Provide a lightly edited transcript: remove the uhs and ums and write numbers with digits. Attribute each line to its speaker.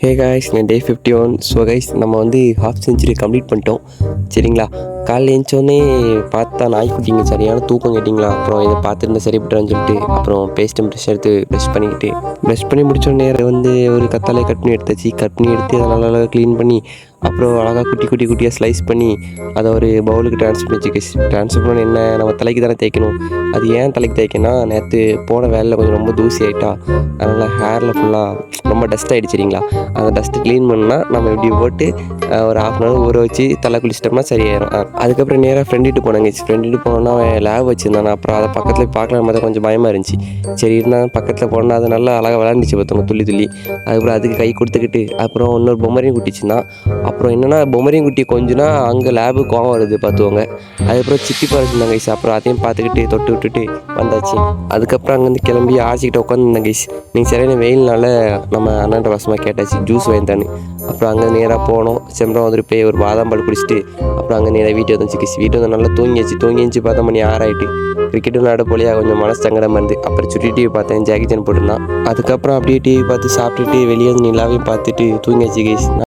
Speaker 1: Hey guys, நான் டே 51. So guys, நம்ம வந்து ஹாஃப் செஞ்சுரி கம்ப்ளீட் பண்ணிட்டோம். சரிங்களா? காலைல எழுந்தோடனே பார்த்தா நாய்க்குட்டிங்க சரியான தூக்கம் கேட்டிங்களா. அப்புறம் இதை பார்த்துட்டு சரிப்பட்டுறான்னு சொல்லிட்டு அப்புறம் பேஸ்ட்டு ப்ரெஷ் எடுத்து ப்ரெஷ் பண்ணி முடிச்சோடனே வந்து ஒரு கத்தாழையை கட் பண்ணி எடுத்தாச்சு. கட் பண்ணி எடுத்து அதை நல்லா க்ளீன் பண்ணி அப்புறம் அழகாக குட்டியாக ஸ்லைஸ் பண்ணி அதை ஒரு பவுலுக்கு ட்ரான்ஸ்ஃபர் பண்ணி என்ன நம்ம தலைக்கு தானே தேய்க்கணும். அது ஏன் தலைக்கு தேய்க்கணும்னா, நேற்று போன வேலையில் கொஞ்சம் ரொம்ப தூசி ஆகிட்டா, அதனால் ஹேரில் ஃபுல்லாக ரொம்ப டஸ்ட் ஆகிடுச்சு. சரிங்களா? அந்த டஸ்ட்டு க்ளீன் பண்ணால் நம்ம இப்படி போட்டு ஒரு ½ மணி நேரம் ஊற வச்சு தலை குளிச்சிட்டோம்னா சரியாயிடும். அதுக்கப்புறம் நேராக ஃப்ரெண்டுகிட்டு போனாங்க. ஃப்ரெண்டுகிட்டு போனோன்னா அவன் லேப் வச்சுருந்தானே. அப்புறம் அதை பக்கத்தில் பார்க்கலாம் பார்த்தா கொஞ்சம் பயமாக இருந்துச்சு. சரி இருந்தால் பக்கத்தில் போனால் அது நல்லா அழகாக விளாண்டுச்சு பார்த்தவங்க துள்ளி. அதுக்கப்புறம் அதுக்கு கை கொடுத்துக்கிட்டு அப்புறம் இன்னொரு பொம்மரையும் குட்டிச்சுருந்தான். அப்புறம் என்னென்னா பொம்மரையும் குட்டி கொஞ்சம்னா அங்கே லேபு கோவம் வருது பார்த்துவோங்க. அதுக்கப்புறம் சித்தி பறந்துருந்தாங்க கைஸ். அப்புறம் அதையும் பார்த்துக்கிட்டு தொட்டு விட்டுட்டு வந்தாச்சு. அதுக்கப்புறம் அங்கேருந்து கிளம்பி ஆசிக்கிட்ட உட்காந்துருந்தேன் கைஸ். நீங்கள் சரியான வெயில்னால நம்ம அண்ணன்ற வசமாக கேட்டாச்சு ஜூஸ் வாங்கித்தான்னு. அப்புறம் அங்கே நேராக போனோம். செம்பரம் வந்துட்டு போய் ஒரு பாதாம் பால் குடிச்சிட்டு அப்புறம் அங்கே நேராக வீட்டு வந்துச்சு கைஸ். வீட்டு வந்து நல்லா தூங்கிச்சு பார்த்தா மணி 6 ஆகிட்டு. கிரிக்கெட்டு விளையாட போலியா கொஞ்சம் மனசு சங்கடமாக இருந்து அப்புறம் சுட்டி டிவி பார்த்தேன். ஜாக்கி சான் போட்டுருந்தான். அதுக்கப்புறம் அப்படியே டிவி பார்த்து சாப்பிட்டுட்டு வெளியே வந்து நிலாவையும் பார்த்துட்டு தூங்கியாச்சு கைஸ்.